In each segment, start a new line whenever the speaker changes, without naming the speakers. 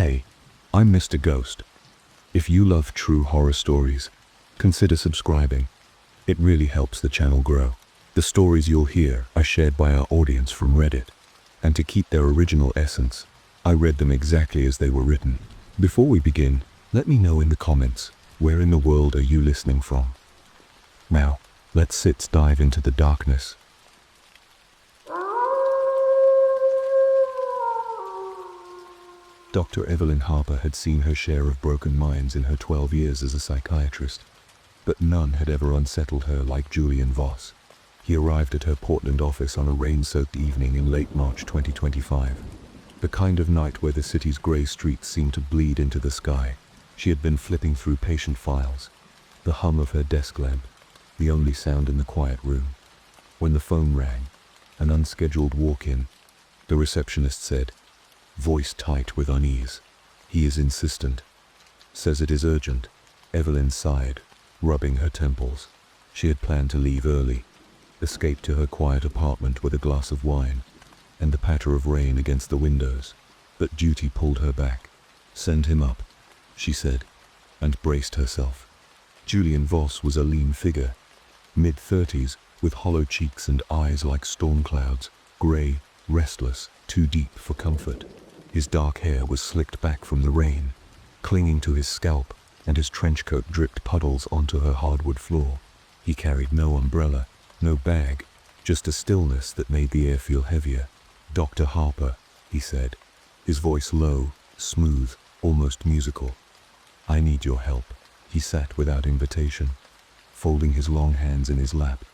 Hey, I'm Mr. Ghost. If you love true horror stories, consider subscribing. It really helps the channel grow. The stories you'll hear are shared by our audience from Reddit, and to keep their original essence, I read them exactly as they were written. Before we begin, let me know in the comments, where in the world are you listening from? Now, let's dive into the darkness. Dr. Evelyn Harper had seen her share of broken minds in her 12 years as a psychiatrist, but none had ever unsettled her like Julian Voss. He arrived at her Portland office on a rain-soaked evening in late March 2025, the kind of night where the city's gray streets seemed to bleed into the sky. She had been flipping through patient files, the hum of her desk lamp, the only sound in the quiet room, when the phone rang, an unscheduled walk-in. The receptionist said, voice tight with unease, "He is insistent. Says it is urgent." Evelyn sighed, rubbing her temples. She had planned to leave early, escape to her quiet apartment with a glass of wine and the patter of rain against the windows, but duty pulled her back. "Send him up," she said, and braced herself. Julian Voss was a lean figure, mid-30s, with hollow cheeks and eyes like storm clouds, gray, restless, too deep for comfort. His dark hair was slicked back from the rain, clinging to his scalp, and his trench coat dripped puddles onto her hardwood floor. He carried no umbrella, no bag, just a stillness that made the air feel heavier. "Dr. Harper," he said, his voice low, smooth, almost musical. "I need your help." He sat without invitation, folding his long hands in his lap,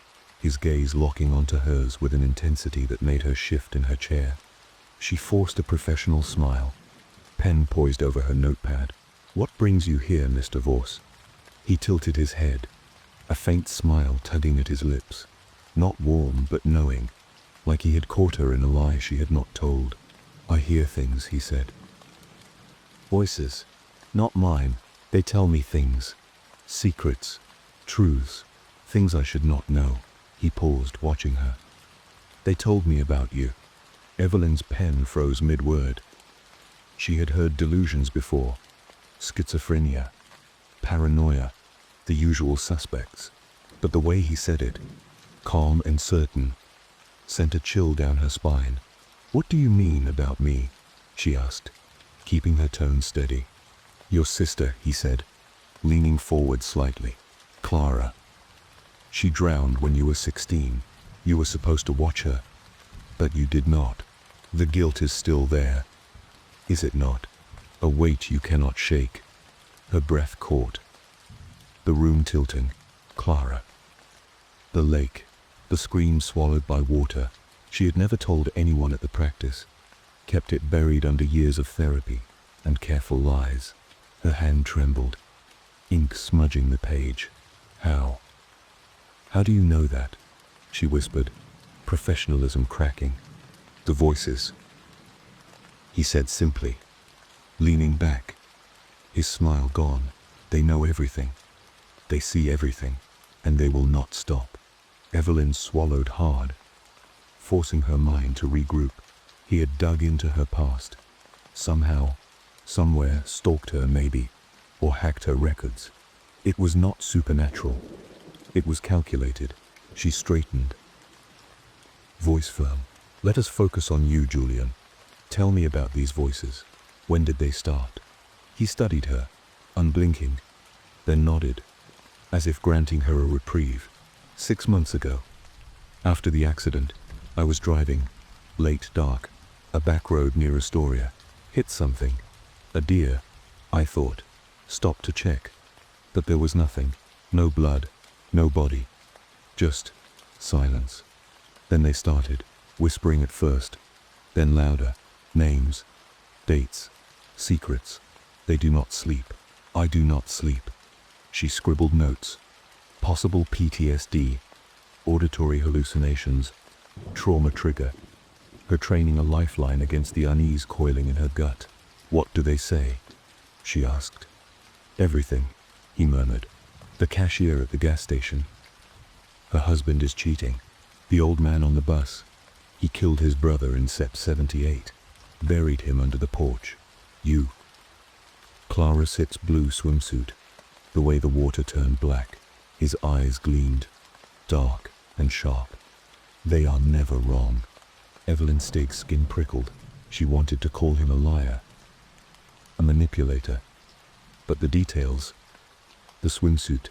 his gaze locking onto hers with an intensity that made her shift in her chair. She forced a professional smile, pen poised over her notepad. "What brings you here, Mr. Voss?" He tilted his head, a faint smile tugging at his lips, not warm but knowing, like he had caught her in a lie she had not told. "I hear things," he said. "Voices, not mine. They tell me things. Secrets, truths, things I should not know." He paused, watching her. "They told me about you." Evelyn's pen froze mid-word. She had heard delusions before. Schizophrenia, paranoia, the usual suspects. But the way he said it, calm and certain, sent a chill down her spine. "What do you mean about me?" she asked, keeping her tone steady. "Your sister," he said, leaning forward slightly. "Clara. She drowned when you were 16. You were supposed to watch her, but you did not. The guilt is still there, is it not? A weight you cannot shake." Her breath caught, the room tilting. Clara. The lake, the scream swallowed by water. She had never told anyone at the practice, kept it buried under years of therapy and careful lies. Her hand trembled, ink smudging the page. How do you know that?" she whispered, professionalism cracking. "The voices," he said simply, leaning back, his smile gone. "They know everything. They see everything, and they will not stop." Evelyn swallowed hard, forcing her mind to regroup. He had dug into her past. Somehow, somewhere, stalked her maybe, or hacked her records. It was not supernatural. It was calculated. She straightened, voice firm. "Let us focus on you, Julian. Tell me about these voices. When did they start?" He studied her, unblinking, then nodded, as if granting her a reprieve. 6 months ago, after the accident, I was driving, late dark, a back road near Astoria. Hit something. A deer, I thought. Stopped to check. But there was nothing. No blood, no body. Just silence. Then they started, whispering at first, then louder. Names, dates, secrets. They do not sleep. I do not sleep." She scribbled notes. Possible PTSD, auditory hallucinations, trauma trigger. Her training a lifeline against the unease coiling in her gut. "What do they say?" she asked. "Everything," he murmured. "The cashier at the gas station. Her husband is cheating. The old man on the bus. He killed his brother in Sep 78. Buried him under the porch. You, Clarisset's blue swimsuit, the way the water turned black, his eyes gleamed, dark and sharp. They are never wrong. Evelyn Stig's skin prickled. She wanted to call him a liar, a manipulator. But the details, the swimsuit,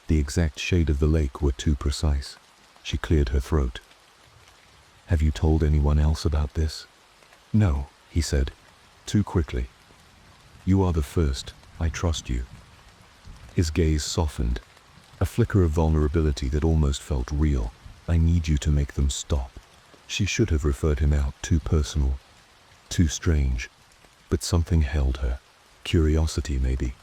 the exact shade of the lake were too precise. She cleared her throat. "Have you told anyone else about this?" "No," he said, too quickly. "You are the first. I trust you." His gaze softened, a flicker of vulnerability that almost felt real. "I need you to make them stop." She should have referred him out, too personal, too strange, but something held her. Curiosity, maybe,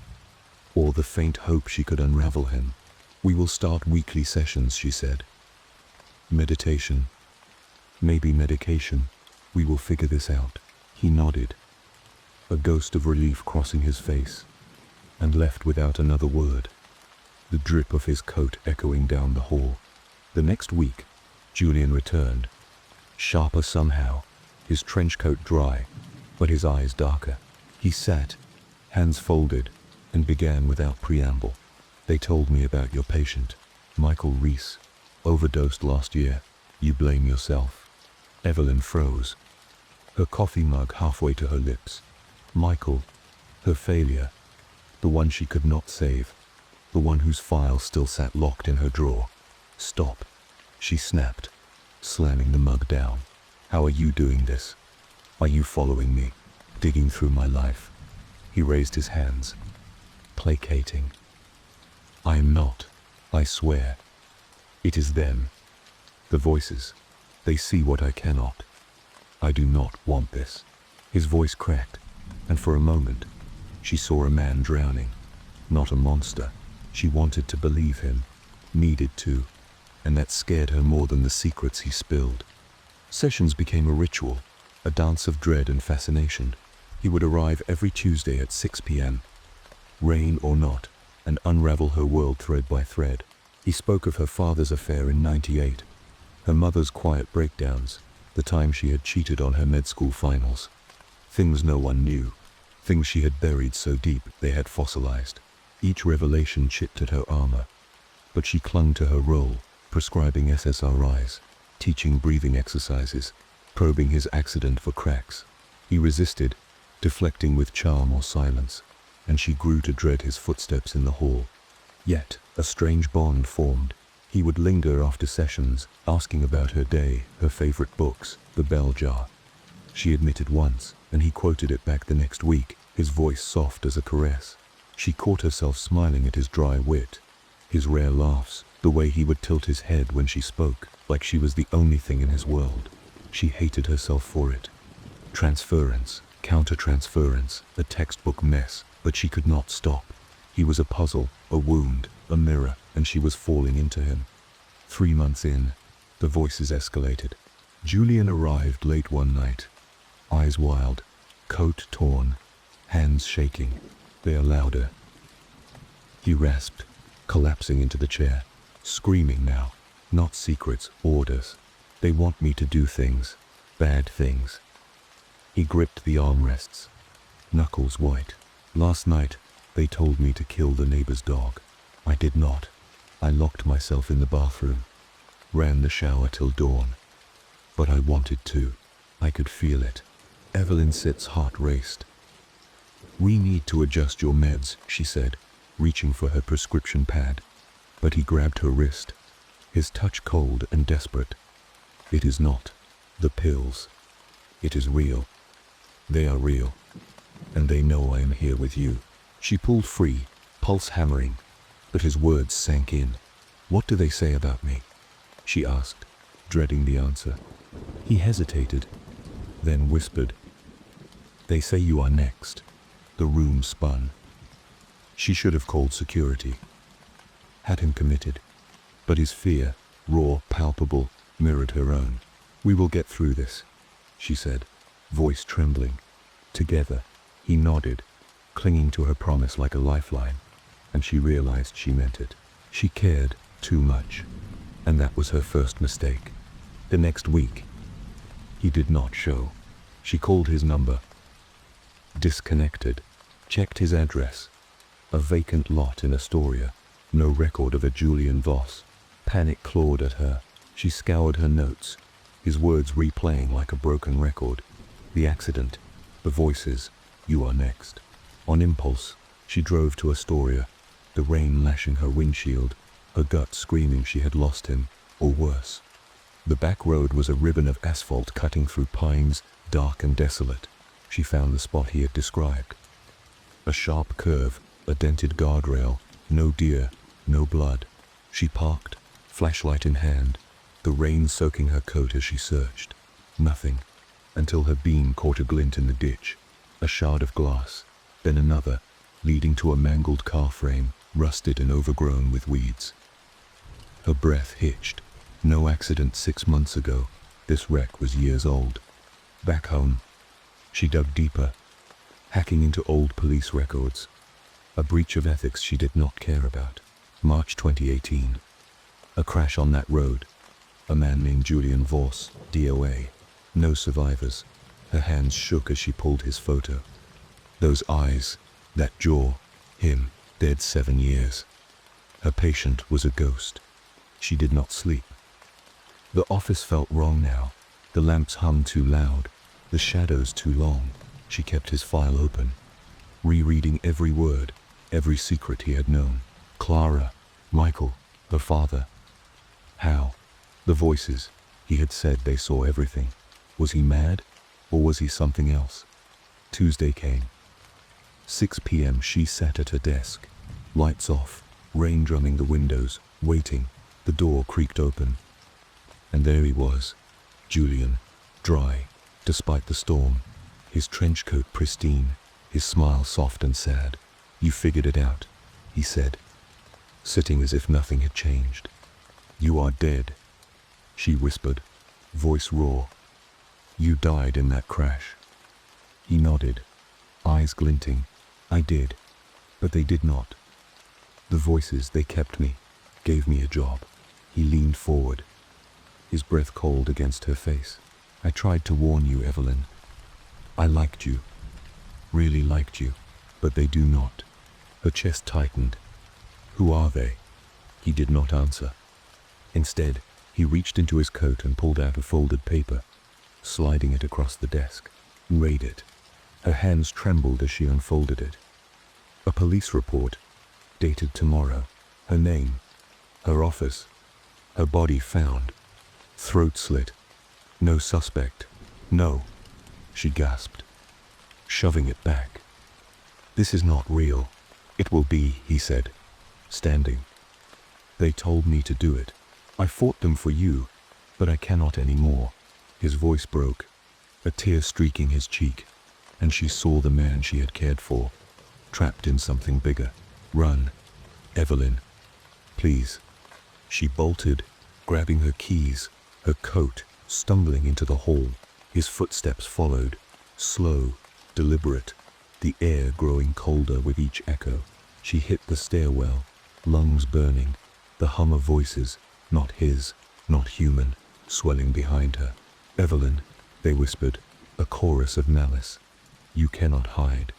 or the faint hope she could unravel him. "We will start weekly sessions," she said. "Meditation, maybe medication. We will figure this out." He nodded, a ghost of relief crossing his face, and left without another word, the drip of his coat echoing down the hall. The next week, Julian returned, sharper somehow, his trench coat dry, but his eyes darker. He sat, hands folded, and began without preamble. "They told me about your patient, Michael Reese, overdosed last year. You blame yourself." Evelyn froze, her coffee mug halfway to her lips. Michael, her failure, the one she could not save, the one whose file still sat locked in her drawer. "Stop," she snapped, slamming the mug down. "How are you doing this? Are you following me, digging through my life?" He raised his hands, placating. "I am not, I swear. It is them. The voices. They see what I cannot. I do not want this." His voice cracked, and for a moment, she saw a man drowning, not a monster. She wanted to believe him, needed to, and that scared her more than the secrets he spilled. Sessions became a ritual, a dance of dread and fascination. He would arrive every Tuesday at 6 p.m., rain or not, and unravel her world thread by thread. He spoke of her father's affair in '98, her mother's quiet breakdowns, the time she had cheated on her med school finals. Things no one knew, things she had buried so deep they had fossilized. Each revelation chipped at her armor, but she clung to her role, prescribing SSRIs, teaching breathing exercises, probing his accident for cracks. He resisted, deflecting with charm or silence, and she grew to dread his footsteps in the hall. Yet, a strange bond formed. He would linger after sessions, asking about her day, her favorite books, the bell jar. She admitted once, and he quoted it back the next week, his voice soft as a caress. She caught herself smiling at his dry wit, his rare laughs, the way he would tilt his head when she spoke, like she was the only thing in his world. She hated herself for it. Transference, counter-transference, a textbook mess, but she could not stop. He was a puzzle, a wound, a mirror, and she was falling into him. 3 months in, the voices escalated. Julian arrived late one night, eyes wild, coat torn, hands shaking. "They are louder," he rasped, collapsing into the chair. "Screaming now. Not secrets, orders. They want me to do things, bad things." He gripped the armrests, knuckles white. "Last night, they told me to kill the neighbor's dog. I did not. I locked myself in the bathroom, ran the shower till dawn. But I wanted to. I could feel it." Evelyn Sitt's heart raced. "We need to adjust your meds," she said, reaching for her prescription pad. But he grabbed her wrist, his touch cold and desperate. "It is not the pills. It is real. They are real. And they know I am here with you." She pulled free, pulse hammering, but his words sank in. "What do they say about me?" she asked, dreading the answer. He hesitated, then whispered, "They say you are next." The room spun. She should have called security, had him committed. But his fear, raw, palpable, mirrored her own. "We will get through this," she said, voice trembling. Together, he nodded, clinging to her promise like a lifeline, and she realized she meant it. She cared too much, and that was her first mistake. The next week, he did not show. She called his number. Disconnected. Checked his address. A vacant lot in Astoria. No record of a Julian Voss. Panic clawed at her. She scoured her notes, his words replaying like a broken record. The accident. The voices. You are next. On impulse, she drove to Astoria, the rain lashing her windshield, her gut screaming she had lost him, or worse. The back road was a ribbon of asphalt cutting through pines, dark and desolate. She found the spot he had described. A sharp curve, a dented guardrail, no deer, no blood. She parked, flashlight in hand, the rain soaking her coat as she searched. Nothing, until her beam caught a glint in the ditch, a shard of glass, then another, leading to a mangled car frame, rusted and overgrown with weeds. Her breath hitched. No accident 6 months ago. This wreck was years old. Back home, she dug deeper, hacking into old police records. A breach of ethics she did not care about. March 2018. A crash on that road. A man named Julian Voss, DOA. No survivors. Her hands shook as she pulled his photo. Those eyes, that jaw, him, dead 7 years. Her patient was a ghost. She did not sleep. The office felt wrong now. The lamps hung too loud, the shadows too long. She kept his file open, rereading every word, every secret he had known. Clara, Michael, her father. How? The voices. He had said they saw everything. Was he mad? Or was he something else? Tuesday came. 6 p.m. She sat at her desk. Lights off, rain drumming the windows, waiting. The door creaked open. And there he was, Julian, dry, despite the storm, his trench coat pristine, his smile soft and sad. You figured it out, he said, sitting as if nothing had changed. You are dead, she whispered, voice raw. You died in that crash. He nodded, eyes glinting. I did, but they did not. The voices, they kept me, gave me a job. He leaned forward, his breath cold against her face. I tried to warn you, Evelyn. I liked you, really liked you, but they do not. Her chest tightened. Who are they? He did not answer. Instead, he reached into his coat and pulled out a folded paper, sliding it across the desk. Read it. Her hands trembled as she unfolded it. A police report, dated tomorrow. Her name, her office, her body found. Throat slit. No suspect. No, she gasped, shoving it back. This is not real. It will be, he said, standing. They told me to do it. I fought them for you, but I cannot anymore. His voice broke, a tear streaking his cheek, and she saw the man she had cared for, trapped in something bigger. Run, Evelyn, please. She bolted, grabbing her keys, her coat, stumbling into the hall. His footsteps followed, slow, deliberate, the air growing colder with each echo. She hit the stairwell, lungs burning, the hum of voices, not his, not human, swelling behind her. Evelyn, they whispered, a chorus of malice. You cannot hide.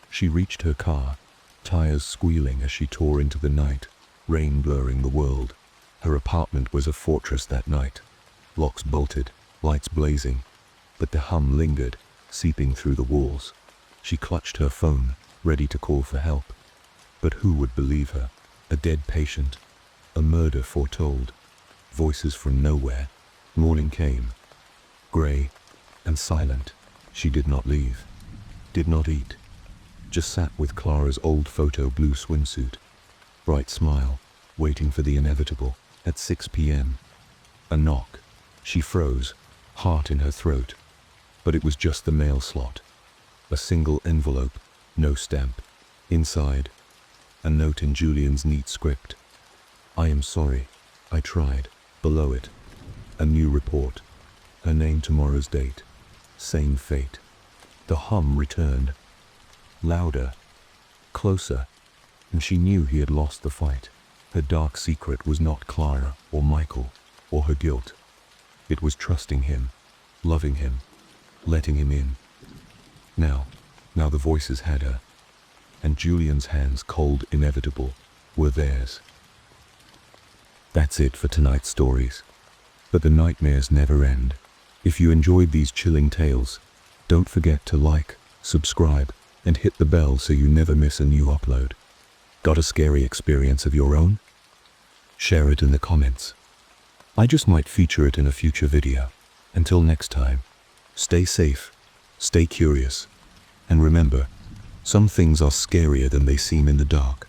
She reached her car, tires squealing as she tore into the night, rain blurring the world. Her apartment was a fortress that night. Locks bolted, lights blazing, but the hum lingered, seeping through the walls. She clutched her phone, ready to call for help. But who would believe her? A dead patient, a murder foretold, voices from nowhere. Morning came, grey and silent. She did not leave, did not eat, just sat with Clara's old photo blue swimsuit, bright smile, waiting for the inevitable. At 6 p.m., a knock. She froze, heart in her throat, but it was just the mail slot. A single envelope, no stamp. Inside, a note in Julian's neat script. I am sorry, I tried. Below it, a new report. Her name, tomorrow's date. Same fate. The hum returned. Louder, closer, and she knew he had lost the fight. Her dark secret was not Clara or Michael or her guilt. It was trusting him, loving him, letting him in. Now the voices had her. and Julian's hands, cold, inevitable, were theirs. That's it for tonight's stories. But the nightmares never end. If you enjoyed these chilling tales, don't forget to like, subscribe, and hit the bell so you never miss a new upload. Got a scary experience of your own? Share it in the comments. I just might feature it in a future video. Until next time, stay safe, stay curious, and remember, some things are scarier than they seem in the dark.